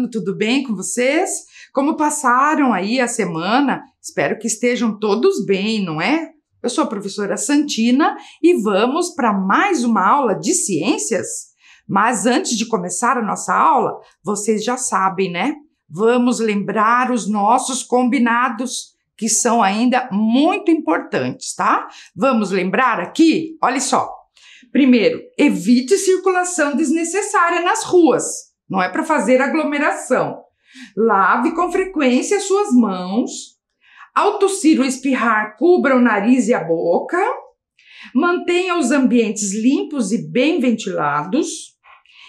falando, tudo bem com vocês? Como passaram aí a semana? Espero que estejam todos bem, não é? Eu sou a professora Santina e vamos para mais uma aula de ciências. Mas antes de começar a nossa aula, vocês já sabem, né? Vamos lembrar os nossos combinados, que são ainda muito importantes, tá? Vamos lembrar aqui? Olha só. Primeiro, evite circulação desnecessária nas ruas. Não é para fazer aglomeração. Lave com frequência suas mãos. Ao tossir ou espirrar, cubra o nariz e a boca. Mantenha os ambientes limpos e bem ventilados.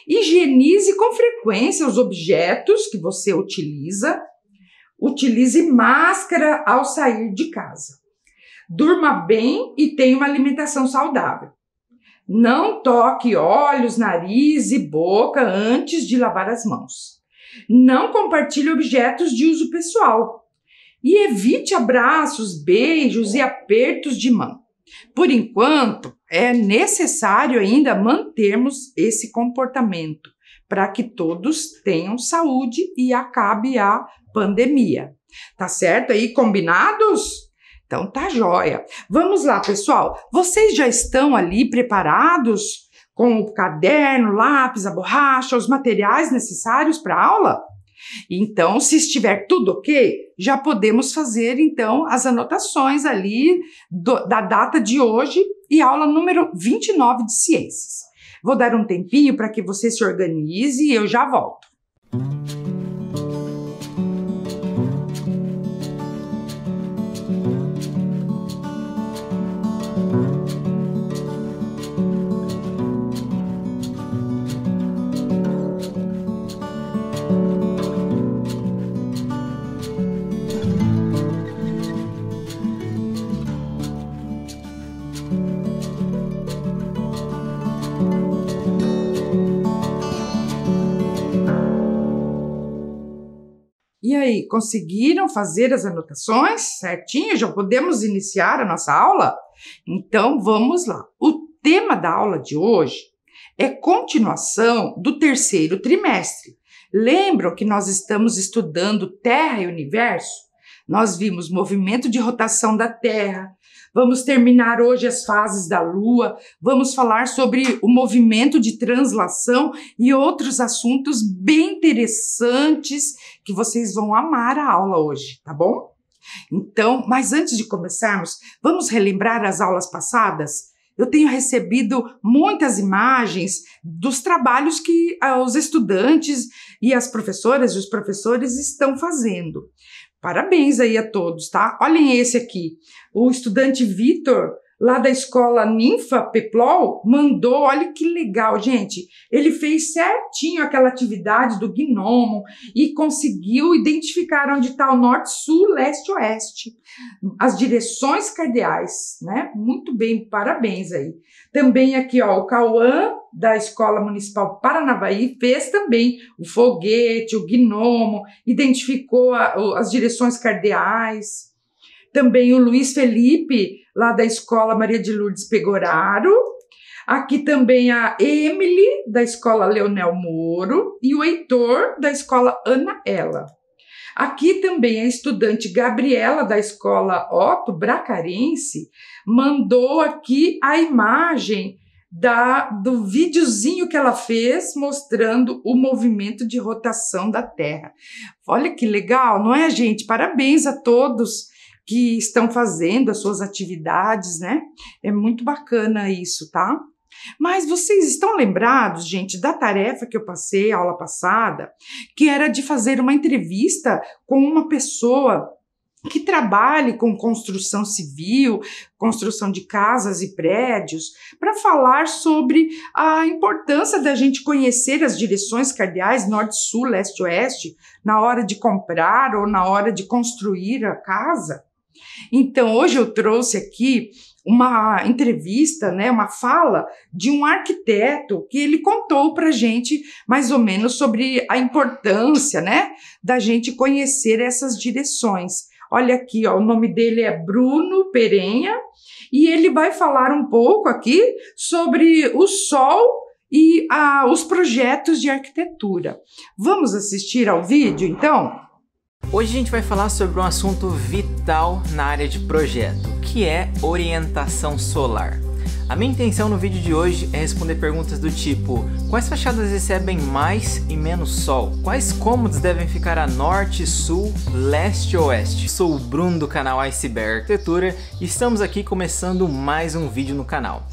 Higienize com frequência os objetos que você utiliza. Utilize máscara ao sair de casa. Durma bem e tenha uma alimentação saudável. Não toque olhos, nariz e boca antes de lavar as mãos. Não compartilhe objetos de uso pessoal. E evite abraços, beijos e apertos de mão. Por enquanto, é necessário ainda mantermos esse comportamento para que todos tenham saúde e acabe a pandemia. Tá certo aí? Combinados? Então tá joia. Vamos lá, pessoal. Vocês já estão ali preparados com o caderno, lápis, a borracha, os materiais necessários para a aula? Então, se estiver tudo ok, já podemos fazer então as anotações ali da data de hoje e aula número 29 de ciências. Vou dar um tempinho para que você se organize e eu já volto. E aí, conseguiram fazer as anotações certinho? Já podemos iniciar a nossa aula? Então, vamos lá. O tema da aula de hoje é continuação do terceiro trimestre. Lembram que nós estamos estudando Terra e Universo? Nós vimos movimento de rotação da Terra. Vamos terminar hoje as fases da Lua, vamos falar sobre o movimento de translação e outros assuntos bem interessantes que vocês vão amar a aula hoje, tá bom? Então, mas antes de começarmos, vamos relembrar as aulas passadas? Eu tenho recebido muitas imagens dos trabalhos que os estudantes e as professoras e os professores estão fazendo. Parabéns aí a todos, tá? Olhem esse aqui. O estudante Vitor, lá da escola Ninfa Peplol, mandou, olha que legal, gente. Ele fez certinho aquela atividade do gnomo e conseguiu identificar onde está o norte, sul, leste, oeste. As direções cardeais, né? Muito bem, parabéns aí. Também aqui, ó, o Cauã, da Escola Municipal Paranavaí, fez também o foguete, o gnomo, identificou as direções cardeais. Também o Luiz Felipe, lá da Escola Maria de Lourdes Pegoraro. Aqui também a Emily, da Escola Leonel Moro, e o Heitor, da Escola Ana Ela. Aqui também a estudante Gabriela, da Escola Otto Bracarense, mandou aqui a imagem do videozinho que ela fez mostrando o movimento de rotação da Terra. Olha que legal, não é, gente? Parabéns a todos que estão fazendo as suas atividades, né? É muito bacana isso, tá? Mas vocês estão lembrados, gente, da tarefa que eu passei a aula passada, que era de fazer uma entrevista com uma pessoa que trabalhe com construção civil, construção de casas e prédios, para falar sobre a importância da gente conhecer as direções cardeais norte, sul, leste, oeste, na hora de comprar ou na hora de construir a casa. Então, hoje eu trouxe aqui uma entrevista, né, uma fala de um arquiteto que ele contou para a gente mais ou menos sobre a importância, né, da gente conhecer essas direções. Olha aqui, ó, o nome dele é Bruno Perenha e ele vai falar um pouco aqui sobre o Sol e os projetos de arquitetura. Vamos assistir ao vídeo, então? Hoje a gente vai falar sobre um assunto vital na área de projeto, que é orientação solar. A minha intenção no vídeo de hoje é responder perguntas do tipo: quais fachadas recebem mais e menos sol? Quais cômodos devem ficar a norte, sul, leste ou oeste? Sou o Bruno do canal Iceberg Arquitetura e estamos aqui começando mais um vídeo no canal.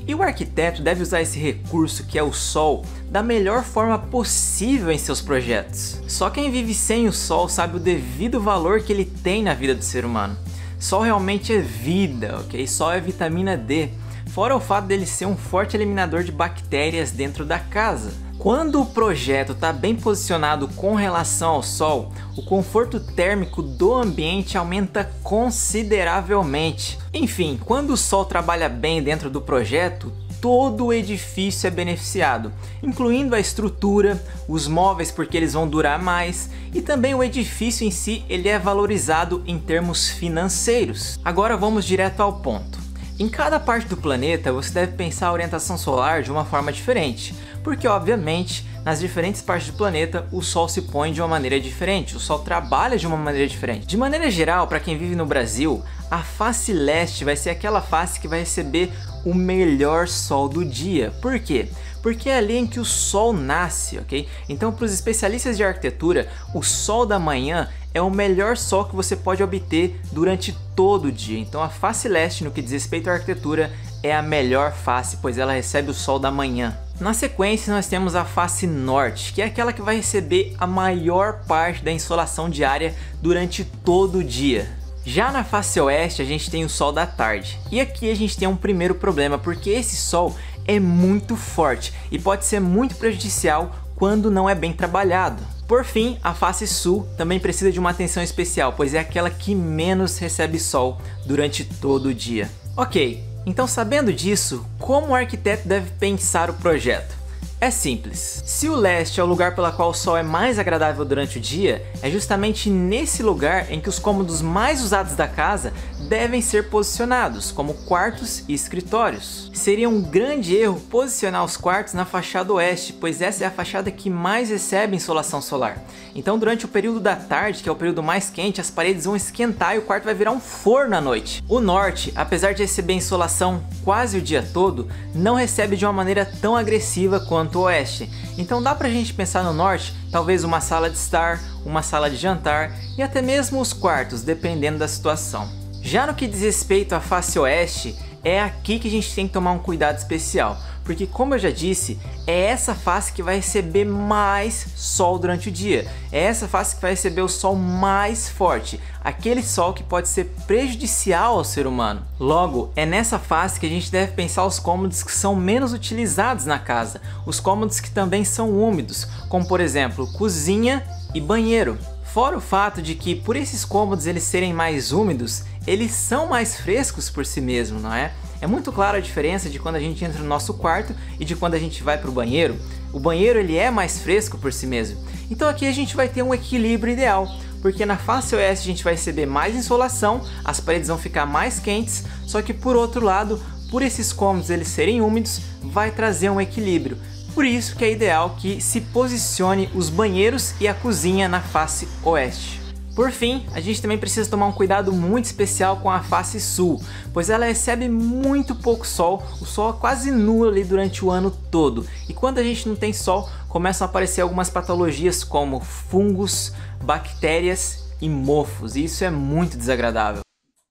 E o arquiteto deve usar esse recurso que é o sol da melhor forma possível em seus projetos. Só quem vive sem o sol sabe o devido valor que ele tem na vida do ser humano. Sol realmente é vida, ok? Sol é vitamina D. Fora o fato dele ser um forte eliminador de bactérias dentro da casa. Quando o projeto está bem posicionado com relação ao sol, o conforto térmico do ambiente aumenta consideravelmente. Enfim, quando o sol trabalha bem dentro do projeto, todo o edifício é beneficiado, incluindo a estrutura, os móveis porque eles vão durar mais e também o edifício em si ele é valorizado em termos financeiros. Agora vamos direto ao ponto. Em cada parte do planeta você deve pensar a orientação solar de uma forma diferente, porque obviamente nas diferentes partes do planeta o Sol se põe de uma maneira diferente, o Sol trabalha de uma maneira diferente. De maneira geral, para quem vive no Brasil, a face leste vai ser aquela face que vai receber o melhor sol do dia. Por quê? Porque é ali em que o sol nasce, ok? Então, para os especialistas de arquitetura, o sol da manhã é o melhor sol que você pode obter durante todo o dia. Então, a face leste, no que diz respeito à arquitetura, é a melhor face, pois ela recebe o sol da manhã. Na sequência, nós temos a face norte, que é aquela que vai receber a maior parte da insolação diária durante todo o dia. Já na face oeste a gente tem o sol da tarde, e aqui a gente tem um primeiro problema, porque esse sol é muito forte e pode ser muito prejudicial quando não é bem trabalhado. Por fim, a face sul também precisa de uma atenção especial, pois é aquela que menos recebe sol durante todo o dia. Ok, então sabendo disso, como o arquiteto deve pensar o projeto? É simples. Se o leste é o lugar pelo qual o sol é mais agradável durante o dia, é justamente nesse lugar em que os cômodos mais usados da casa devem ser posicionados, como quartos e escritórios. Seria um grande erro posicionar os quartos na fachada oeste, pois essa é a fachada que mais recebe insolação solar. Então durante o período da tarde, que é o período mais quente, as paredes vão esquentar e o quarto vai virar um forno à noite. O norte, apesar de receber insolação quase o dia todo, não recebe de uma maneira tão agressiva quanto o oeste. Então dá pra gente pensar no norte, talvez uma sala de estar, uma sala de jantar e até mesmo os quartos, dependendo da situação. Já no que diz respeito à face oeste, é aqui que a gente tem que tomar um cuidado especial, porque como eu já disse, é essa face que vai receber mais sol durante o dia, é essa face que vai receber o sol mais forte, aquele sol que pode ser prejudicial ao ser humano. Logo, é nessa face que a gente deve pensar os cômodos que são menos utilizados na casa, os cômodos que também são úmidos, como por exemplo, cozinha e banheiro. Fora o fato de que por esses cômodos eles serem mais úmidos, eles são mais frescos por si mesmos, não é? É muito clara a diferença de quando a gente entra no nosso quarto e de quando a gente vai para o banheiro. O banheiro ele é mais fresco por si mesmo. Então aqui a gente vai ter um equilíbrio ideal, porque na face oeste a gente vai receber mais insolação, as paredes vão ficar mais quentes, só que por outro lado, por esses cômodos eles serem úmidos, vai trazer um equilíbrio. Por isso que é ideal que se posicione os banheiros e a cozinha na face oeste. Por fim, a gente também precisa tomar um cuidado muito especial com a face sul, pois ela recebe muito pouco sol, o sol é quase nulo ali durante o ano todo. E quando a gente não tem sol, começam a aparecer algumas patologias como fungos, bactérias e mofos, e isso é muito desagradável.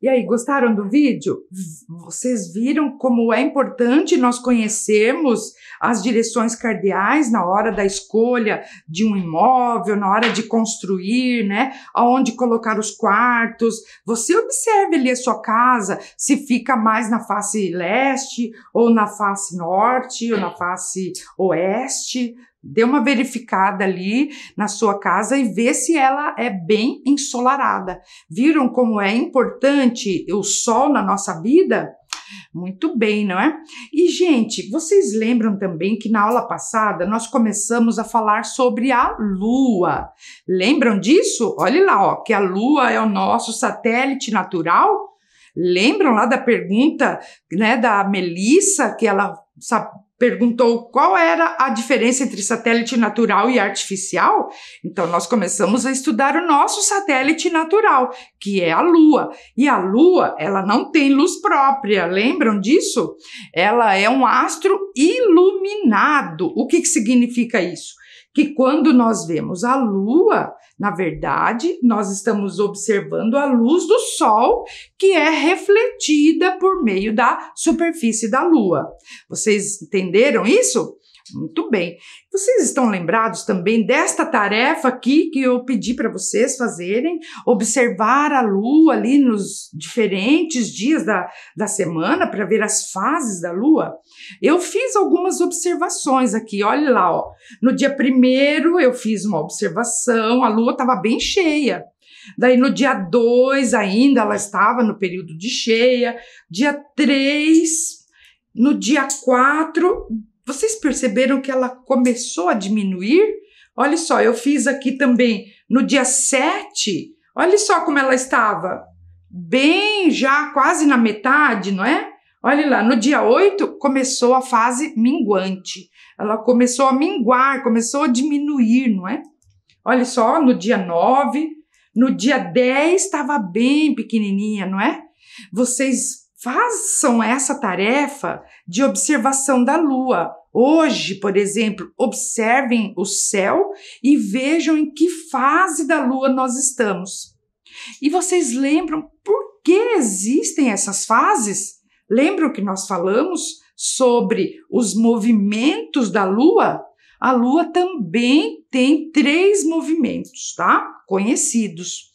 E aí, gostaram do vídeo? Vocês viram como é importante nós conhecermos as direções cardeais na hora da escolha de um imóvel, na hora de construir, né? Aonde colocar os quartos. Você observe ali a sua casa, se fica mais na face leste, ou na face norte, ou na face oeste. Dê uma verificada ali na sua casa e vê se ela é bem ensolarada. Viram como é importante o sol na nossa vida? Muito bem, não é? E, gente, vocês lembram também que na aula passada nós começamos a falar sobre a Lua. Lembram disso? Olha lá, ó, que a Lua é o nosso satélite natural. Lembram lá da pergunta, né, da Melissa, que ela perguntou qual era a diferença entre satélite natural e artificial, então nós começamos a estudar o nosso satélite natural, que é a Lua. E a Lua, ela não tem luz própria, lembram disso? Ela é um astro iluminado. O que significa isso? Que quando nós vemos a Lua, na verdade, nós estamos observando a luz do Sol, que é refletida por meio da superfície da Lua. Vocês entenderam isso? Muito bem. Vocês estão lembrados também desta tarefa aqui que eu pedi para vocês fazerem? Observar a Lua ali nos diferentes dias da semana para ver as fases da Lua? Eu fiz algumas observações aqui, olha lá, ó. No dia 1º eu fiz uma observação, a Lua estava bem cheia. Daí no dia 2 ainda ela estava no período de cheia. Dia 3, no dia 4... Vocês perceberam que ela começou a diminuir? Olha só, eu fiz aqui também no dia 7, olha só como ela estava, bem já quase na metade, não é? Olha lá, no dia 8 começou a fase minguante, ela começou a minguar, começou a diminuir, não é? Olha só, no dia 9, no dia 10 estava bem pequenininha, não é? Vocês façam essa tarefa de observação da Lua. Hoje, por exemplo, observem o céu e vejam em que fase da Lua nós estamos. E vocês lembram por que existem essas fases? Lembram que nós falamos sobre os movimentos da Lua? A Lua também tem 3 movimentos, tá? Conhecidos.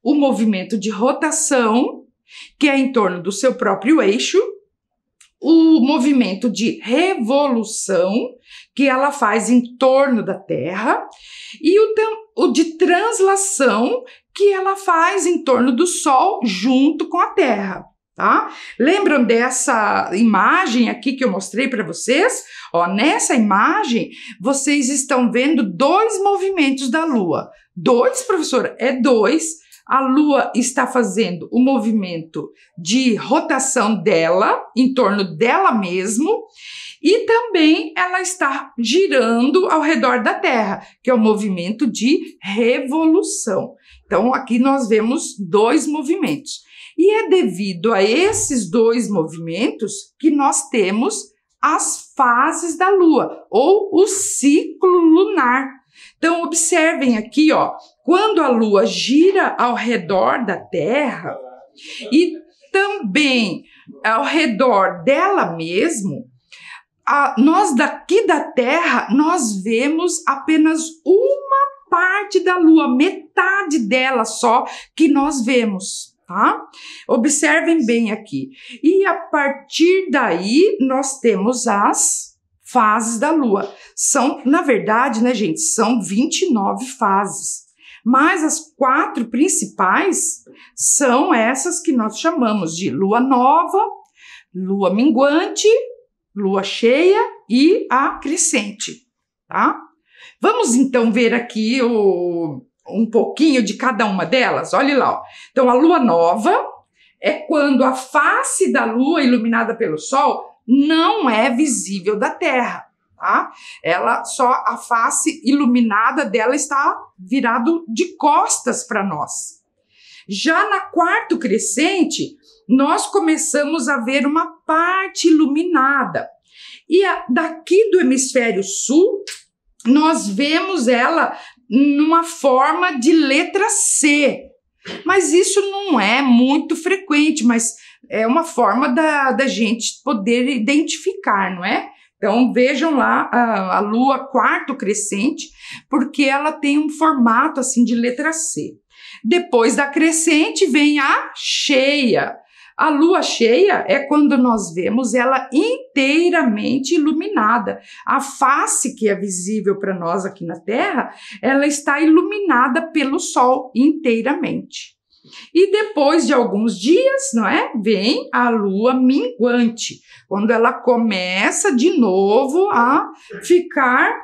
O movimento de rotação, que é em torno do seu próprio eixo, o movimento de revolução, que ela faz em torno da Terra, e o de translação, que ela faz em torno do Sol junto com a Terra, tá? Lembram dessa imagem aqui que eu mostrei para vocês? Ó, nessa imagem, vocês estão vendo 2 movimentos da Lua. 2, professora? É 2. A Lua está fazendo o movimento de rotação dela, em torno dela mesmo, e também ela está girando ao redor da Terra, que é o movimento de revolução. Então, aqui nós vemos 2 movimentos. E é devido a esses 2 movimentos que nós temos as fases da Lua, ou o ciclo lunar. Então, observem aqui, ó, quando a Lua gira ao redor da Terra e também ao redor dela mesmo, nós daqui da Terra, nós vemos apenas uma parte da Lua, metade dela só que nós vemos, tá? Observem bem aqui. E a partir daí, nós temos as fases da Lua. São, na verdade, né, gente, são 29 fases. Mas as 4 principais são essas que nós chamamos de Lua Nova, Lua Minguante, Lua Cheia e a Crescente, tá? Vamos então ver aqui um pouquinho de cada uma delas. Olha lá, ó. Então a Lua Nova é quando a face da Lua iluminada pelo Sol não é visível da Terra, tá? Ela só a face iluminada dela está virado de costas para nós. Já na quarto crescente, nós começamos a ver uma parte iluminada. E daqui do hemisfério sul, nós vemos ela numa forma de letra C. Mas isso não é muito frequente, mas é uma forma da gente poder identificar, não é? Então, vejam lá a Lua quarto crescente, porque ela tem um formato assim de letra C. Depois da crescente vem a cheia. A Lua cheia é quando nós vemos ela inteiramente iluminada. A face que é visível para nós aqui na Terra, ela está iluminada pelo Sol inteiramente. E depois de alguns dias, não é? Vem a Lua minguante, quando ela começa de novo a ficar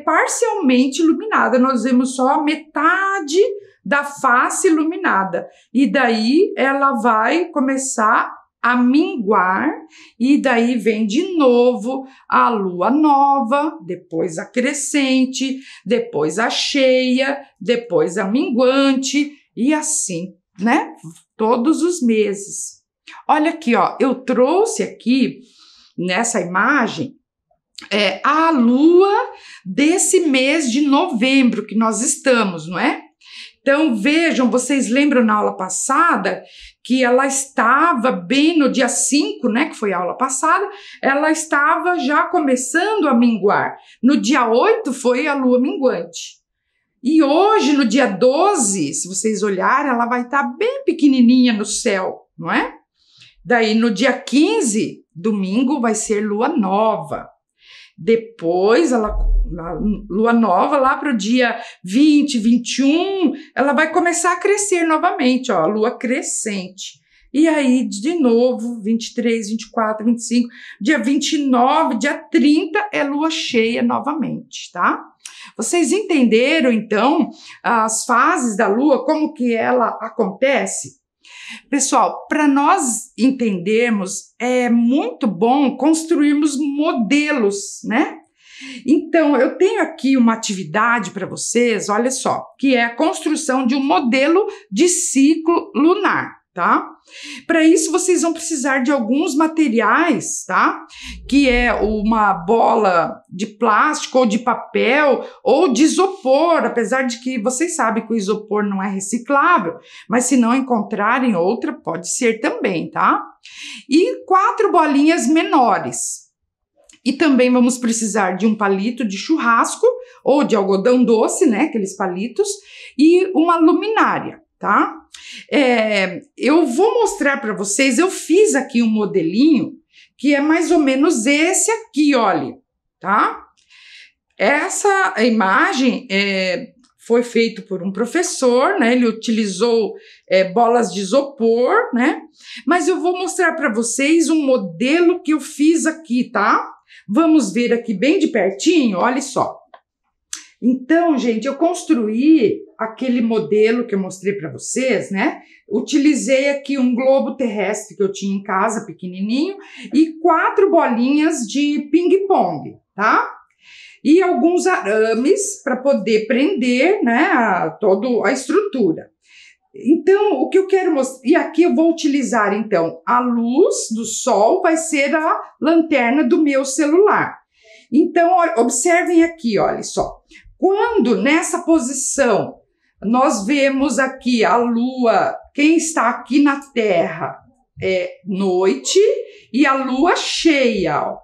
parcialmente iluminada. Nós vemos só a metade da face iluminada. E daí ela vai começar a minguar, e daí vem de novo a lua nova, depois a crescente, depois a cheia, depois a minguante, e assim, né? Todos os meses. Olha aqui, ó, eu trouxe aqui nessa imagem a lua desse mês de novembro que nós estamos, não é? Então, vejam, vocês lembram na aula passada que ela estava bem no dia 5, né, que foi a aula passada, ela estava já começando a minguar. No dia 8 foi a lua minguante. E hoje, no dia 12, se vocês olharem, ela vai estar bem pequenininha no céu, não é? Daí, no dia 15, domingo, vai ser lua nova. Depois, a lua nova, lá para o dia 20, 21, ela vai começar a crescer novamente, ó, a lua crescente. E aí, de novo, 23, 24, 25, dia 29, dia 30 é lua cheia novamente, tá? Vocês entenderam, então, as fases da lua, como que ela acontece? Pessoal, para nós entendermos, é muito bom construirmos modelos, né? Então, eu tenho aqui uma atividade para vocês, olha só, que é a construção de um modelo de ciclo lunar, tá? Para isso, vocês vão precisar de alguns materiais, tá? Que é uma bola de plástico ou de papel ou de isopor, apesar de que vocês sabem que o isopor não é reciclável, mas se não encontrarem outra, pode ser também, tá? E 4 bolinhas menores. E também vamos precisar de um palito de churrasco ou de algodão doce, né? Aqueles palitos, e uma luminária, tá? Eu vou mostrar para vocês, eu fiz aqui um modelinho que é mais ou menos esse aqui, olha, tá? Essa imagem foi feita por um professor, né? Ele utilizou bolas de isopor, né? Mas eu vou mostrar para vocês um modelo que eu fiz aqui, tá? Vamos ver aqui bem de pertinho, olha só. Então, gente, eu construí aquele modelo que eu mostrei para vocês, né? Utilizei aqui um globo terrestre que eu tinha em casa, pequenininho, e 4 bolinhas de ping-pong, tá? E alguns arames para poder prender, né, toda a estrutura. Então, o que eu quero mostrar... E aqui eu vou utilizar, então, a luz do sol vai ser a lanterna do meu celular. Então, observem aqui, olha só. Quando nessa posição nós vemos aqui a lua, quem está aqui na Terra é noite e a lua cheia, ó.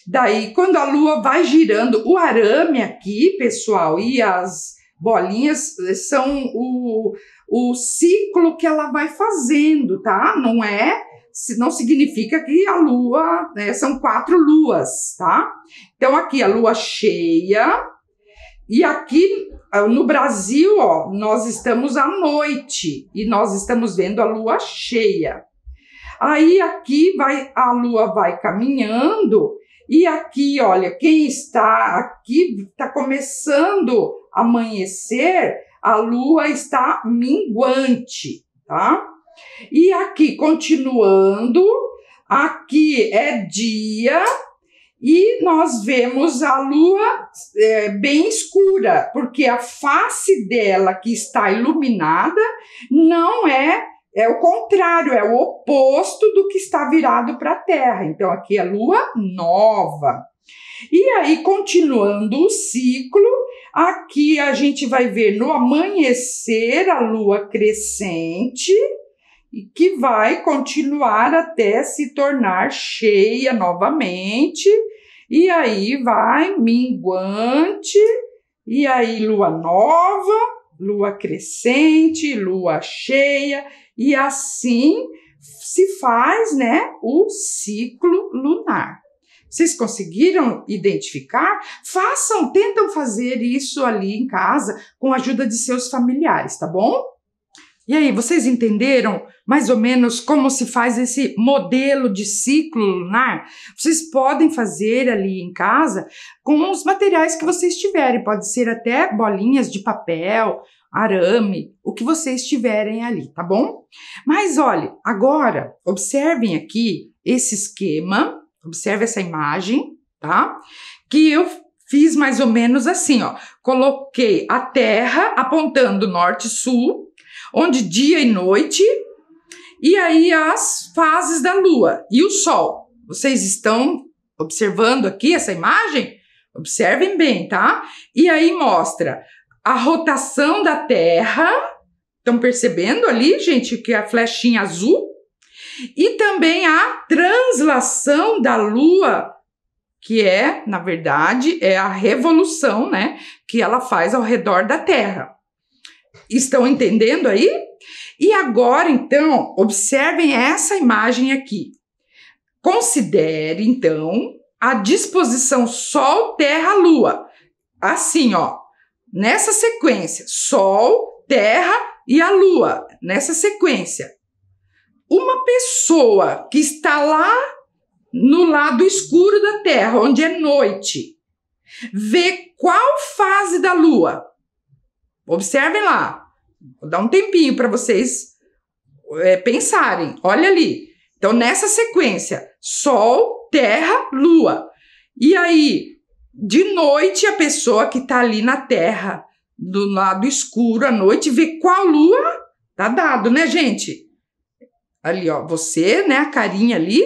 Daí, quando a lua vai girando, o arame aqui, pessoal, e as bolinhas são o ciclo que ela vai fazendo, tá? Não significa que a lua, né, são 4 luas, tá? Então, aqui a lua cheia, e aqui no Brasil, ó, nós estamos à noite e nós estamos vendo a lua cheia. Aí aqui a lua vai caminhando e aqui, olha, quem está aqui está começando a amanhecer, a lua está minguante, tá? E aqui, continuando, aqui é dia e nós vemos a lua bem escura, porque a face dela que está iluminada não é o contrário, é o oposto do que está virado para a Terra. Então, aqui é lua nova. E aí, continuando o ciclo, aqui a gente vai ver no amanhecer a lua crescente, e que vai continuar até se tornar cheia novamente, e aí vai minguante, e aí lua nova, lua crescente, lua cheia, e assim se faz, né, o ciclo lunar. Vocês conseguiram identificar? Tentam fazer isso ali em casa com a ajuda de seus familiares, tá bom? E aí, vocês entenderam mais ou menos como se faz esse modelo de ciclo lunar? Vocês podem fazer ali em casa com os materiais que vocês tiverem. Pode ser até bolinhas de papel, arame, o que vocês tiverem ali, tá bom? Mas olha, agora observem aqui esse esquema, observe essa imagem, tá? Que eu fiz mais ou menos assim, ó. Coloquei a Terra apontando norte e sul, onde dia e noite, e aí as fases da Lua e o Sol. Vocês estão observando aqui essa imagem? Observem bem, tá? E aí mostra a rotação da Terra. Estão percebendo ali, gente, que é a flechinha azul? E também a translação da Lua, que é, na verdade, é a revolução, né, que ela faz ao redor da Terra. Estão entendendo aí? E agora, então, observem essa imagem aqui. Considere, então, a disposição Sol, Terra, Lua. Assim, ó, nessa sequência, Sol, Terra e a Lua, nessa sequência. Uma pessoa que está lá no lado escuro da Terra, onde é noite, vê qual fase da Lua? Observem lá. Vou dar um tempinho para vocês pensarem. Olha ali. Então, nessa sequência, Sol, Terra, Lua. E aí, de noite, a pessoa que está ali na Terra, do lado escuro, à noite, vê qual Lua? Tá dado, né, gente? Ali, ó, você, né, a carinha ali.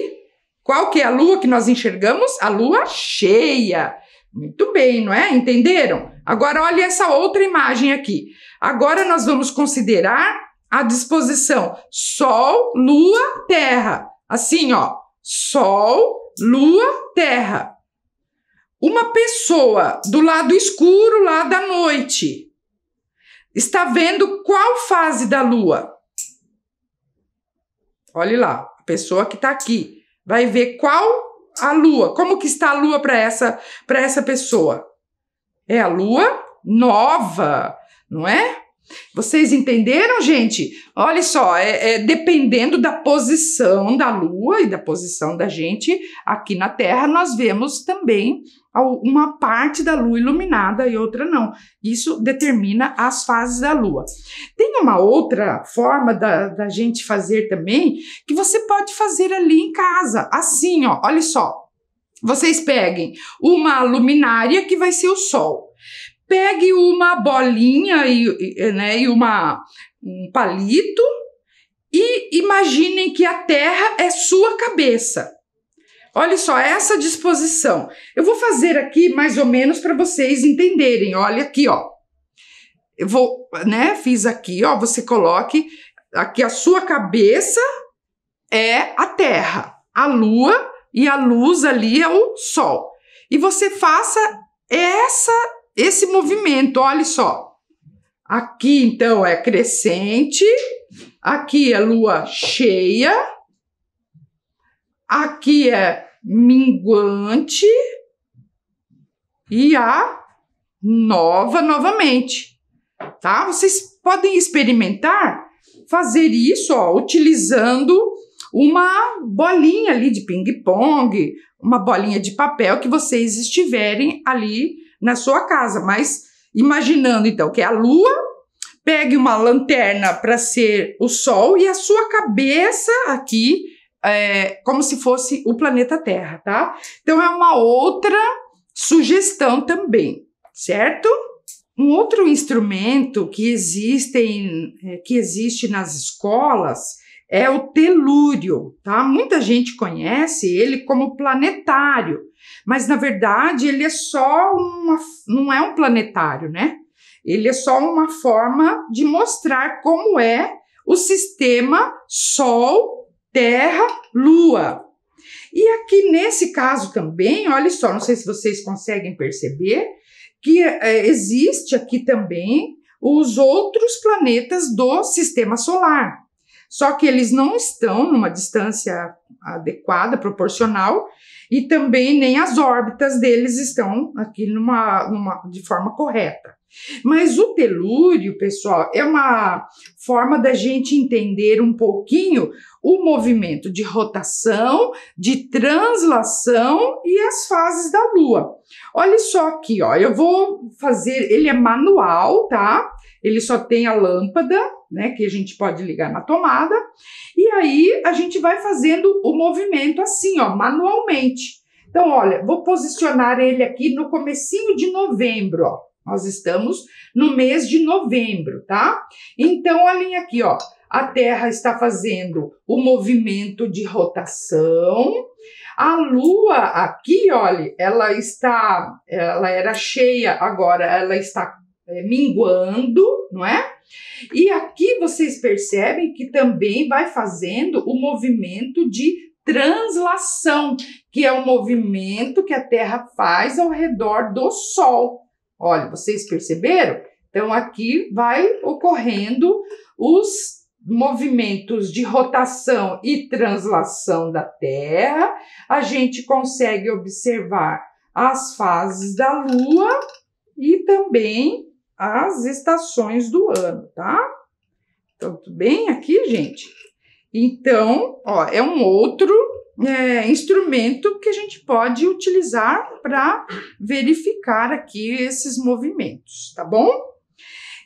Qual que é a Lua que nós enxergamos? A Lua cheia. Muito bem, não é? Entenderam? Agora, olha essa outra imagem aqui. Agora, nós vamos considerar a disposição Sol, Lua, Terra. Assim, ó. Sol, Lua, Terra. Uma pessoa do lado escuro, lá da noite, está vendo qual fase da Lua? Olhe lá, a pessoa que está aqui vai ver qual a Lua. Como que está a Lua para essa pessoa? É a Lua nova, não é? Vocês entenderam, gente? Olha só, dependendo da posição da Lua e da posição da gente aqui na Terra, nós vemos também uma parte da Lua iluminada e outra não. Isso determina as fases da Lua. Tem uma outra forma da gente fazer também, que você pode fazer ali em casa, assim, ó, olha só. Vocês peguem uma luminária que vai ser o Sol. Pegue uma bolinha e um palito e imaginem que a Terra é sua cabeça. Olha só, essa disposição. Eu vou fazer aqui mais ou menos para vocês entenderem. Olha aqui, ó. Eu vou, né, fiz aqui, ó, você coloque aqui a sua cabeça é a Terra, a Lua e a luz ali é o Sol. E você faça esse movimento, olha só. Aqui, então, é crescente. Aqui é lua cheia. Aqui é minguante. E a nova novamente. Tá? Vocês podem experimentar fazer isso, ó, utilizando uma bolinha ali de ping-pong, uma bolinha de papel que vocês estiverem ali na sua casa, mas imaginando então que é a Lua, pegue uma lanterna para ser o Sol e a sua cabeça aqui como se fosse o planeta Terra, tá? Então é uma outra sugestão também, certo? Um outro instrumento que existe nas escolas é o telúrio, tá? Muita gente conhece ele como planetário, mas na verdade ele é só não é um planetário, né? Ele é só uma forma de mostrar como é o sistema Sol, Terra, Lua. E aqui nesse caso também, olha só, não sei se vocês conseguem perceber, que existe aqui também os outros planetas do sistema solar. Só que eles não estão numa distância adequada, proporcional, e também nem as órbitas deles estão aqui de forma correta. Mas o telúrio, pessoal, é uma forma da gente entender um pouquinho o movimento de rotação, de translação e as fases da Lua. Olha só aqui, ó, eu vou fazer, ele é manual, tá? Ele só tem a lâmpada, né, que a gente pode ligar na tomada, e aí a gente vai fazendo o movimento assim, ó, manualmente. Então, olha, vou posicionar ele aqui no comecinho de novembro, ó. Nós estamos no mês de novembro, tá? Então, olhem aqui, ó. A Terra está fazendo o movimento de rotação. A Lua aqui, olha, ela era cheia, agora ela está minguando, não é? E aqui vocês percebem que também vai fazendo o movimento de translação, que é o movimento que a Terra faz ao redor do Sol. Olha, vocês perceberam? Então, aqui vai ocorrendo os movimentos de rotação e translação da Terra. A gente consegue observar as fases da Lua e também as estações do ano, tá? Então, tudo bem aqui, gente? Então, ó, é um outro instrumento que a gente pode utilizar para verificar aqui esses movimentos, tá bom?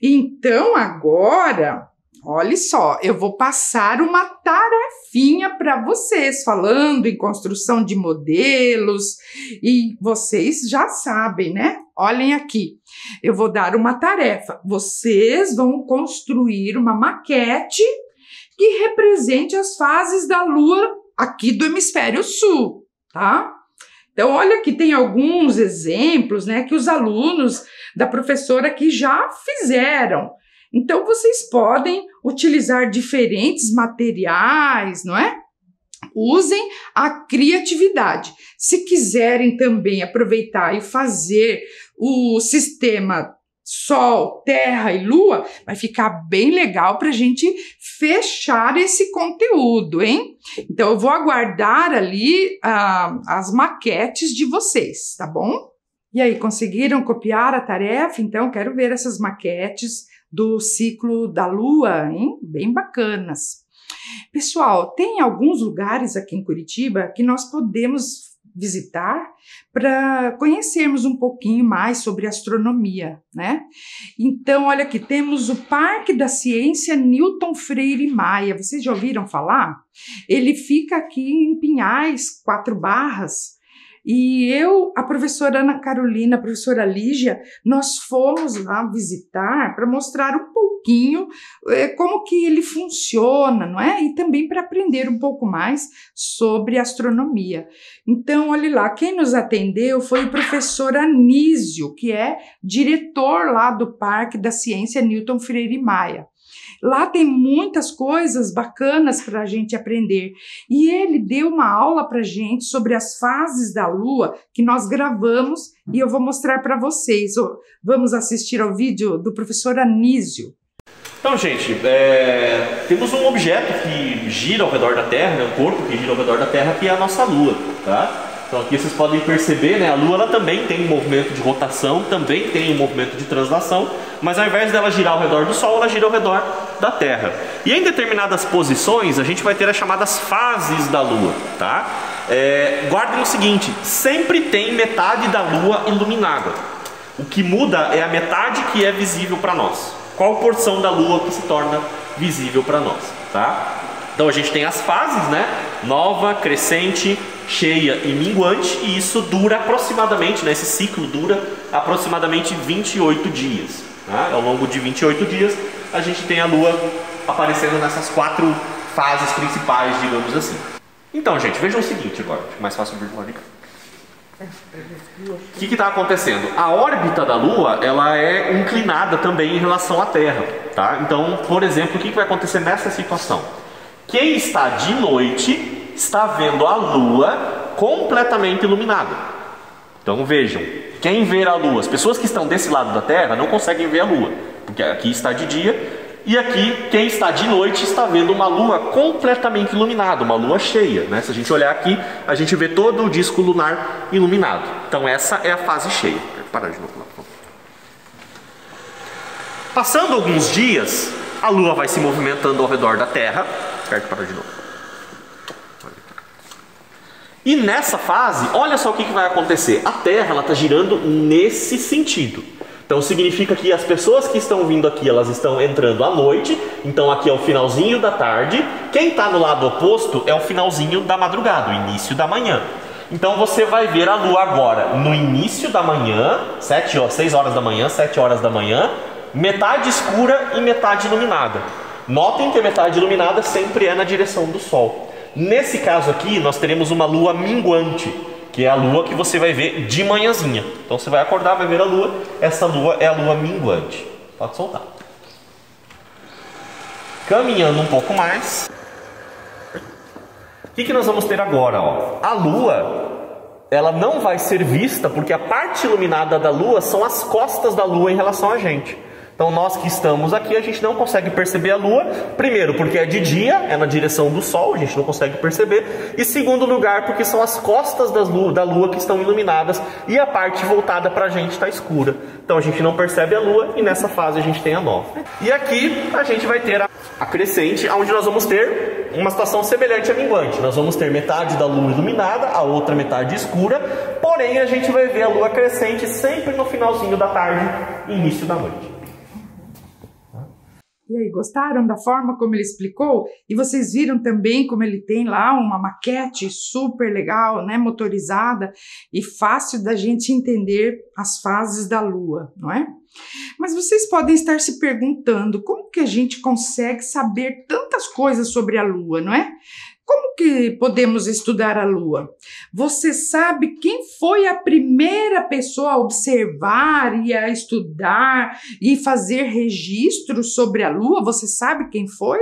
Então, agora, olha só, eu vou passar uma tarefinha para vocês, falando em construção de modelos, e vocês já sabem, né? Olhem aqui, eu vou dar uma tarefa. Vocês vão construir uma maquete que represente as fases da Lua aqui do hemisfério sul, tá? Então, olha aqui, tem alguns exemplos, né, que os alunos da professora aqui já fizeram. Então, vocês podem utilizar diferentes materiais, não é? Usem a criatividade. Se quiserem também aproveitar e fazer o sistema Sol, Terra e Lua, vai ficar bem legal para a gente fechar esse conteúdo, hein? Então, eu vou aguardar ali as maquetes de vocês, tá bom? E aí, conseguiram copiar a tarefa? Então, quero ver essas maquetes do ciclo da Lua, hein? Bem bacanas. Pessoal, tem alguns lugares aqui em Curitiba que nós podemos visitar para conhecermos um pouquinho mais sobre astronomia, né? Então, olha aqui, temos o Parque da Ciência Newton Freire Maia. Vocês já ouviram falar? Ele fica aqui em Pinhais, 4 Barras. E eu, a professora Ana Carolina, a professora Lígia, nós fomos lá visitar para mostrar um pouquinho como que ele funciona, não é? E também para aprender um pouco mais sobre astronomia. Então, olha lá, quem nos atendeu foi o professor Anísio, que é diretor lá do Parque da Ciência Newton Freire Maia. Lá tem muitas coisas bacanas para a gente aprender. E ele deu uma aula para a gente sobre as fases da Lua que nós gravamos e eu vou mostrar para vocês. Vamos assistir ao vídeo do professor Anísio. Então, gente, temos um objeto que gira ao redor da Terra, né, um corpo que gira ao redor da Terra, que é a nossa Lua, tá? Então aqui vocês podem perceber, né, a Lua ela também tem um movimento de rotação, também tem um movimento de translação, mas ao invés dela girar ao redor do Sol, ela gira ao redor da Terra. E em determinadas posições, a gente vai ter as chamadas fases da Lua, tá? Guardem o seguinte, sempre tem metade da Lua iluminada. O que muda é a metade que é visível para nós. Qual porção da Lua que se torna visível para nós, tá? Então a gente tem as fases, né? Nova, crescente, cheia e minguante, e isso dura aproximadamente, né? Esse ciclo dura aproximadamente 28 dias. Tá? Ao longo de 28 dias, a gente tem a Lua aparecendo nessas 4 fases principais, digamos assim. Então, gente, vejam o seguinte agora, mais fácil de ver. O que está acontecendo? A órbita da Lua, ela é inclinada também em relação à Terra, tá? Então, por exemplo, o que vai acontecer nessa situação? Quem está de noite está vendo a Lua completamente iluminada. Então vejam, quem vê a Lua, as pessoas que estão desse lado da Terra não conseguem ver a Lua, porque aqui está de dia, e aqui quem está de noite está vendo uma Lua completamente iluminada, uma Lua cheia, né? Se a gente olhar aqui, a gente vê todo o disco lunar iluminado. Então essa é a fase cheia. Vou parar de novo lá, por favor. Passando alguns dias, a Lua vai se movimentando ao redor da Terra. Certo, para de novo. E nessa fase, olha só o que vai acontecer. A Terra está girando nesse sentido. Então significa que as pessoas que estão vindo aqui, elas estão entrando à noite. Então aqui é o finalzinho da tarde. Quem está no lado oposto é o finalzinho da madrugada, o início da manhã. Então você vai ver a Lua agora no início da manhã, 6 horas da manhã, 7 horas da manhã, metade escura e metade iluminada. Notem que a metade iluminada sempre é na direção do Sol. Nesse caso aqui, nós teremos uma Lua minguante, que é a Lua que você vai ver de manhãzinha. Então você vai acordar, vai ver a Lua. Essa Lua é a Lua minguante. Pode soltar. Caminhando um pouco mais. O que nós vamos ter agora? Ó? A Lua, ela não vai ser vista porque a parte iluminada da Lua são as costas da Lua em relação a gente. Então nós que estamos aqui, a gente não consegue perceber a Lua. Primeiro, porque é de dia, é na direção do Sol, a gente não consegue perceber. E segundo lugar, porque são as costas da Lua que estão iluminadas e a parte voltada para a gente está escura. Então a gente não percebe a Lua e nessa fase a gente tem a nova. E aqui a gente vai ter a crescente, onde nós vamos ter uma situação semelhante à minguante. Nós vamos ter metade da Lua iluminada, a outra metade escura. Porém, a gente vai ver a Lua crescente sempre no finalzinho da tarde e início da noite. E aí, gostaram da forma como ele explicou? E vocês viram também como ele tem lá uma maquete super legal, né, motorizada e fácil da gente entender as fases da Lua, não é? Mas vocês podem estar se perguntando como que a gente consegue saber tantas coisas sobre a Lua, não é? Como que podemos estudar a Lua? Você sabe quem foi a primeira pessoa a observar e a estudar e fazer registros sobre a Lua? Você sabe quem foi?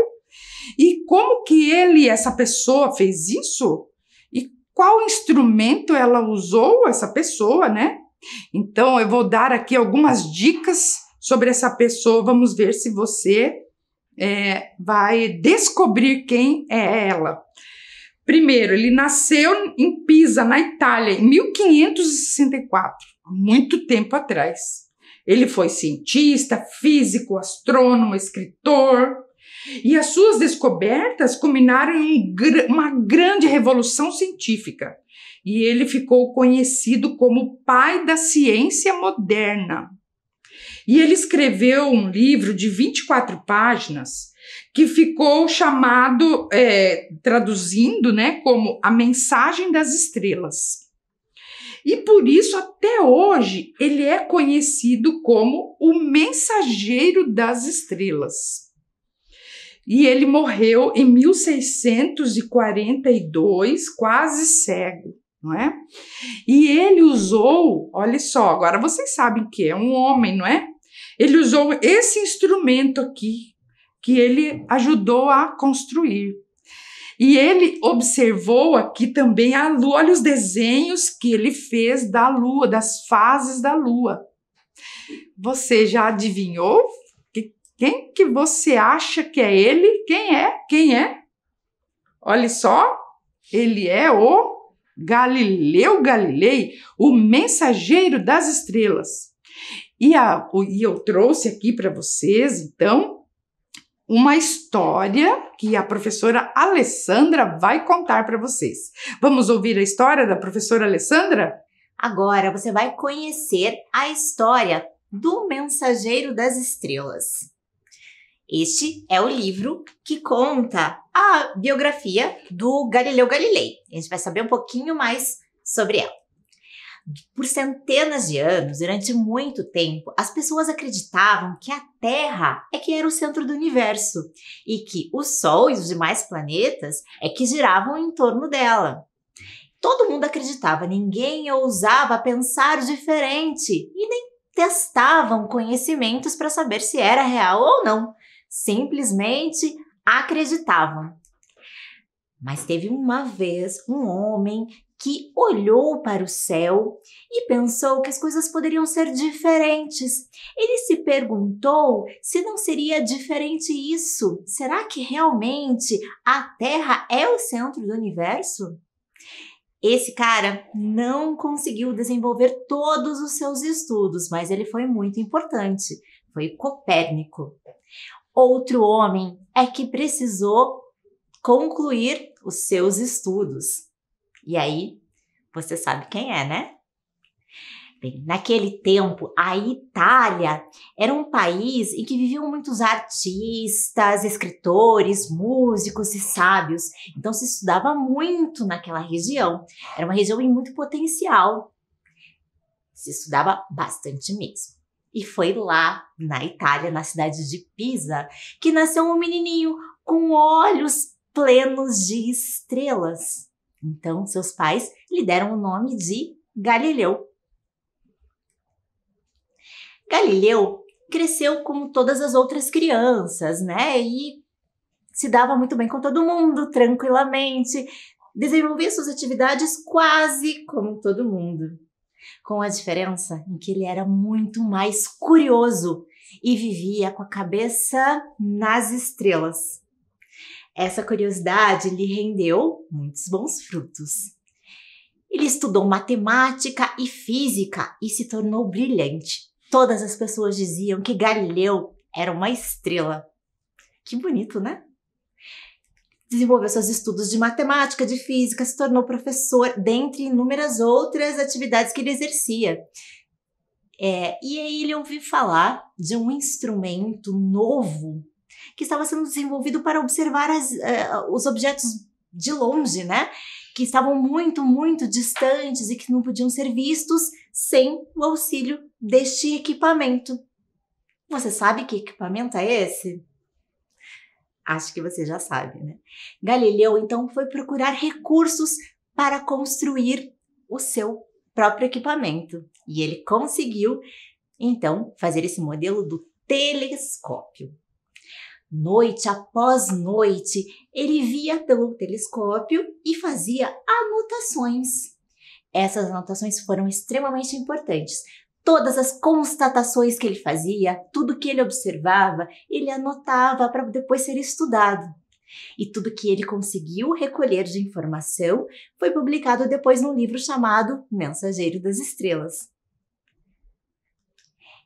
E como que essa pessoa fez isso? E qual instrumento ela usou, essa pessoa, né? Então eu vou dar aqui algumas dicas sobre essa pessoa. Vamos ver se você vai descobrir quem é ela. Primeiro, ele nasceu em Pisa, na Itália, em 1564, há muito tempo atrás. Ele foi cientista, físico, astrônomo, escritor, e as suas descobertas culminaram em uma grande revolução científica. E ele ficou conhecido como o pai da ciência moderna. E ele escreveu um livro de 24 páginas que ficou chamado, traduzindo, né, como A Mensagem das Estrelas. E por isso, até hoje, ele é conhecido como o Mensageiro das Estrelas. E ele morreu em 1642, quase cego, não é? E ele usou, olha só, agora vocês sabem que é um homem, não é? Ele usou esse instrumento aqui, que ele ajudou a construir. E ele observou aqui também a Lua, olha os desenhos que ele fez da Lua, das fases da Lua. Você já adivinhou? Quem que você acha que é ele? Quem é? Quem é? Olha só, ele é o Galileu Galilei, o mensageiro das estrelas. E eu trouxe aqui para vocês, então, uma história que a professora Alessandra vai contar para vocês. Vamos ouvir a história da professora Alessandra? Agora você vai conhecer a história do Mensageiro das Estrelas. Este é o livro que conta a biografia do Galileu Galilei. A gente vai saber um pouquinho mais sobre ela. Por centenas de anos, durante muito tempo, as pessoas acreditavam que a Terra é que era o centro do universo e que o Sol e os demais planetas é que giravam em torno dela. Todo mundo acreditava, ninguém ousava pensar diferente e nem testavam conhecimentos para saber se era real ou não. Simplesmente acreditavam. Mas teve uma vez um homem que olhou para o céu e pensou que as coisas poderiam ser diferentes. Ele se perguntou se não seria diferente isso. Será que realmente a Terra é o centro do universo? Esse cara não conseguiu desenvolver todos os seus estudos, mas ele foi muito importante. foi Copérnico. Outro homem é que precisou concluir os seus estudos. E aí, você sabe quem é, né? Bem, naquele tempo, a Itália era um país em que viviam muitos artistas, escritores, músicos e sábios. Então, se estudava muito naquela região. Era uma região em muito potencial. Se estudava bastante mesmo. E foi lá, na Itália, na cidade de Pisa, que nasceu um menininho com olhos plenos de estrelas. Então, seus pais lhe deram o nome de Galileu. Galileu cresceu como todas as outras crianças, né? E se dava muito bem com todo mundo, tranquilamente. Desenvolvia suas atividades quase como todo mundo. Com a diferença em que ele era muito mais curioso e vivia com a cabeça nas estrelas. Essa curiosidade lhe rendeu muitos bons frutos. Ele estudou matemática e física e se tornou brilhante. Todas as pessoas diziam que Galileu era uma estrela. Que bonito, né? Desenvolveu seus estudos de matemática, de física, se tornou professor, dentre inúmeras outras atividades que ele exercia. E aí ele ouviu falar de um instrumento novo que estava sendo desenvolvido para observar os objetos de longe, né? Que estavam muito, muito distantes e que não podiam ser vistos sem o auxílio deste equipamento. Você sabe que equipamento é esse? Acho que você já sabe, né? Galileu, então, foi procurar recursos para construir o seu próprio equipamento. E ele conseguiu, então, fazer esse modelo do telescópio. Noite após noite, ele via pelo telescópio e fazia anotações. Essas anotações foram extremamente importantes. Todas as constatações que ele fazia, tudo que ele observava, ele anotava para depois ser estudado. E tudo que ele conseguiu recolher de informação foi publicado depois num livro chamado Mensageiro das Estrelas.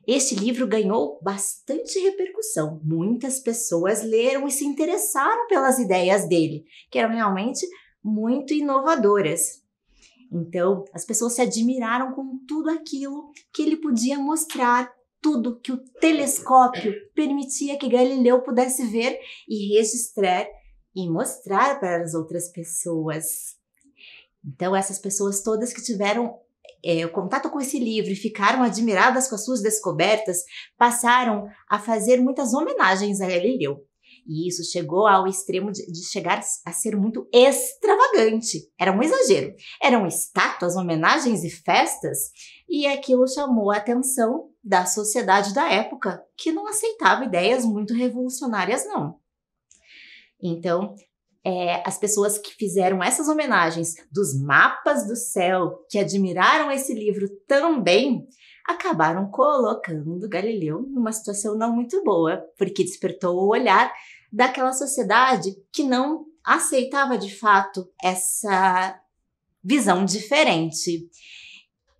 Este livro ganhou bastante repercussão. Muitas pessoas leram e se interessaram pelas ideias dele, que eram realmente muito inovadoras. Então, as pessoas se admiraram com tudo aquilo que ele podia mostrar, tudo que o telescópio permitia que Galileu pudesse ver e registrar e mostrar para as outras pessoas. Então, essas pessoas todas que tiveram o contato com esse livro e ficaram admiradas com as suas descobertas, passaram a fazer muitas homenagens a Galileu. E isso chegou ao extremo de chegar a ser muito extravagante. Era um exagero. Eram estátuas, homenagens e festas, e aquilo chamou a atenção da sociedade da época, que não aceitava ideias muito revolucionárias, não. Então, as pessoas que fizeram essas homenagens dos mapas do céu, que admiraram esse livro também, acabaram colocando Galileu numa situação não muito boa, porque despertou o olhar daquela sociedade que não aceitava de fato essa visão diferente.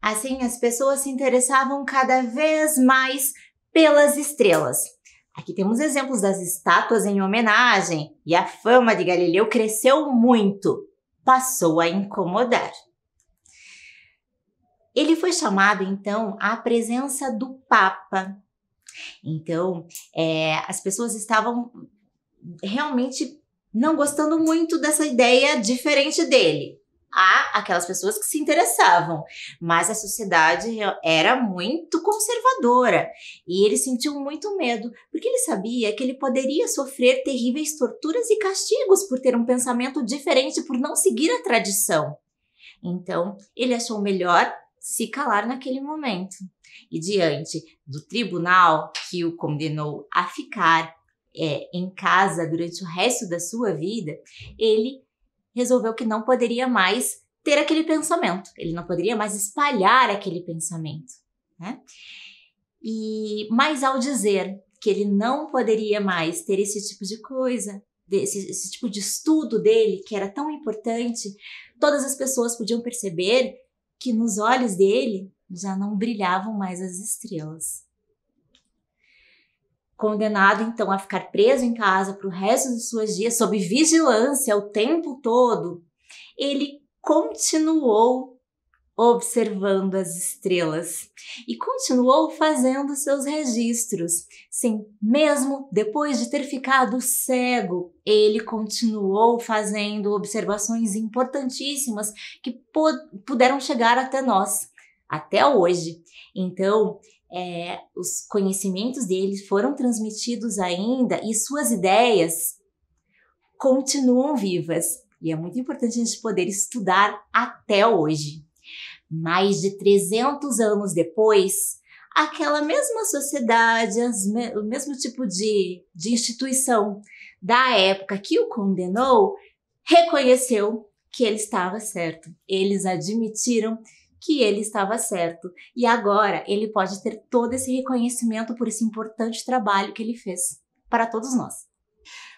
Assim, as pessoas se interessavam cada vez mais pelas estrelas. Aqui temos exemplos das estátuas em homenagem, e a fama de Galileu cresceu muito, passou a incomodar. Ele foi chamado, então, à presença do Papa. Então, as pessoas estavam realmente não gostando muito dessa ideia diferente dele. Há aquelas pessoas que se interessavam, mas a sociedade era muito conservadora e ele sentiu muito medo, porque ele sabia que ele poderia sofrer terríveis torturas e castigos por ter um pensamento diferente, por não seguir a tradição. Então, ele achou melhor se calar naquele momento. E diante do tribunal que o condenou a ficar em casa durante o resto da sua vida, ele resolveu que não poderia mais ter aquele pensamento, ele não poderia mais espalhar aquele pensamento, né? Mas ao dizer que ele não poderia mais ter esse tipo de coisa, esse tipo de estudo dele, que era tão importante, todas as pessoas podiam perceber que nos olhos dele já não brilhavam mais as estrelas. condenado então a ficar preso em casa para o resto dos seus dias, sob vigilância o tempo todo, ele continuou observando as estrelas e continuou fazendo seus registros. Sim, mesmo depois de ter ficado cego, ele continuou fazendo observações importantíssimas que puderam chegar até nós, até hoje. Então, os conhecimentos dele foram transmitidos ainda e suas ideias continuam vivas. E é muito importante a gente poder estudar até hoje. Mais de 300 anos depois, aquela mesma sociedade, o mesmo tipo de instituição da época que o condenou, reconheceu que ele estava certo. Eles admitiram que ele estava certo. E agora ele pode ter todo esse reconhecimento por esse importante trabalho que ele fez para todos nós.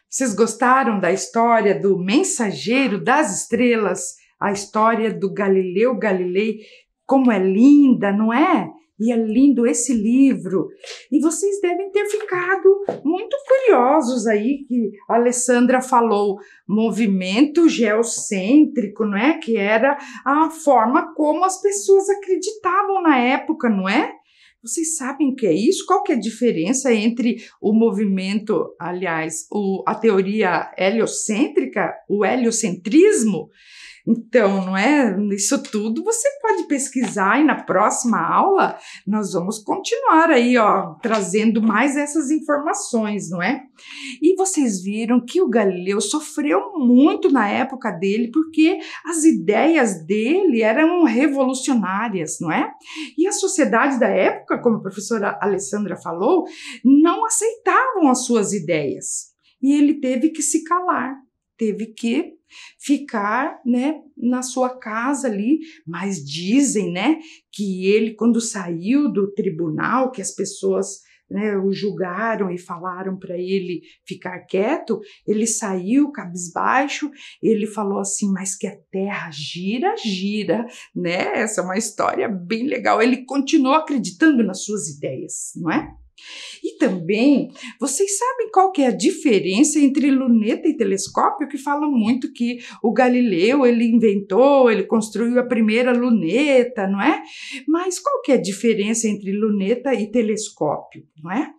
Vocês gostaram da história do Mensageiro das Estrelas? A história do Galileu Galilei, como é linda, não é? E é lindo esse livro. E vocês devem ter ficado muito curiosos aí, que a Alessandra falou, movimento geocêntrico, não é? Que era a forma como as pessoas acreditavam na época, não é? Vocês sabem o que é isso? Qual que é a diferença entre o movimento, aliás, a teoria heliocêntrica, o heliocentrismo? Então, não é? Isso tudo você pode pesquisar e na próxima aula nós vamos continuar aí, ó, trazendo mais essas informações, não é? E vocês viram que o Galileu sofreu muito na época dele porque as ideias dele eram revolucionárias, não é? E a sociedade da época, como a professora Alessandra falou, não aceitavam as suas ideias. E ele teve que se calar, teve que ficar, né, na sua casa ali, mas dizem, né, que ele, quando saiu do tribunal, que as pessoas, né, o julgaram e falaram para ele ficar quieto, ele saiu cabisbaixo, ele falou assim, mas que a terra gira, gira, né, essa é uma história bem legal, ele continuou acreditando nas suas ideias, não é? E também, vocês sabem qual que é a diferença entre luneta e telescópio? Que falam muito que o Galileu, ele construiu a primeira luneta, não é? Mas qual que é a diferença entre luneta e telescópio, não é?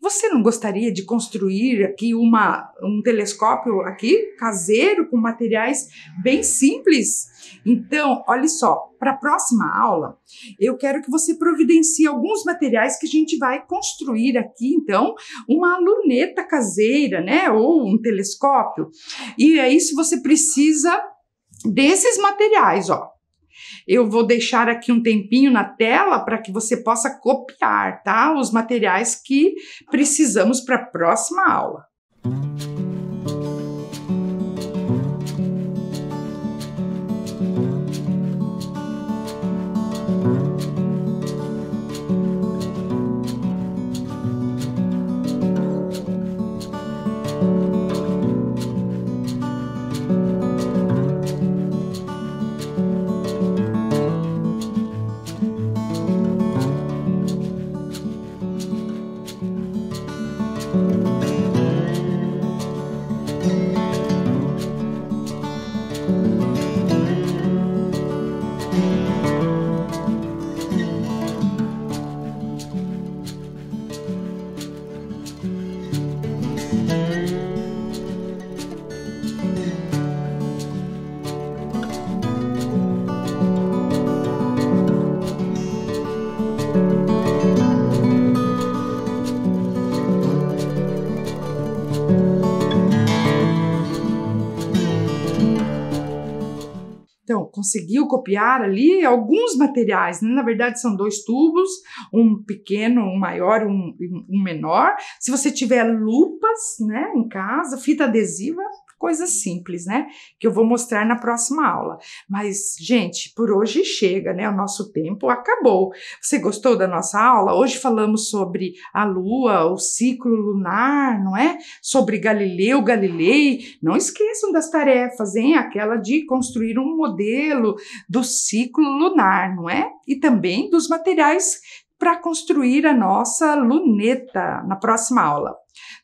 Você não gostaria de construir aqui um telescópio aqui, caseiro, com materiais bem simples? Então, olha só, para a próxima aula, eu quero que você providencie alguns materiais que a gente vai construir aqui, então, uma luneta caseira, né, ou um telescópio. E é isso, você precisa desses materiais, ó. Eu vou deixar aqui um tempinho na tela para que você possa copiar, tá? Os materiais que precisamos para a próxima aula. Então, conseguiu copiar ali alguns materiais, né? Na verdade são 2 tubos, um pequeno, um maior, um menor. Se você tiver lupas, né, em casa, fita adesiva, coisas simples, né, que eu vou mostrar na próxima aula. Mas, gente, por hoje chega, né, o nosso tempo acabou. Você gostou da nossa aula? Hoje falamos sobre a Lua, o ciclo lunar, não é? Sobre Galileu Galilei. Não esqueçam das tarefas, hein? Aquela de construir um modelo do ciclo lunar, não é? E também dos materiais para construir a nossa luneta na próxima aula.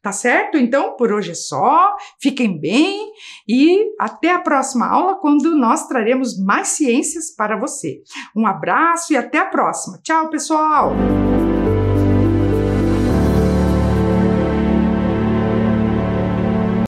Tá certo? Então, por hoje é só. Fiquem bem e até a próxima aula, quando nós traremos mais ciências para você. Um abraço e até a próxima. Tchau, pessoal!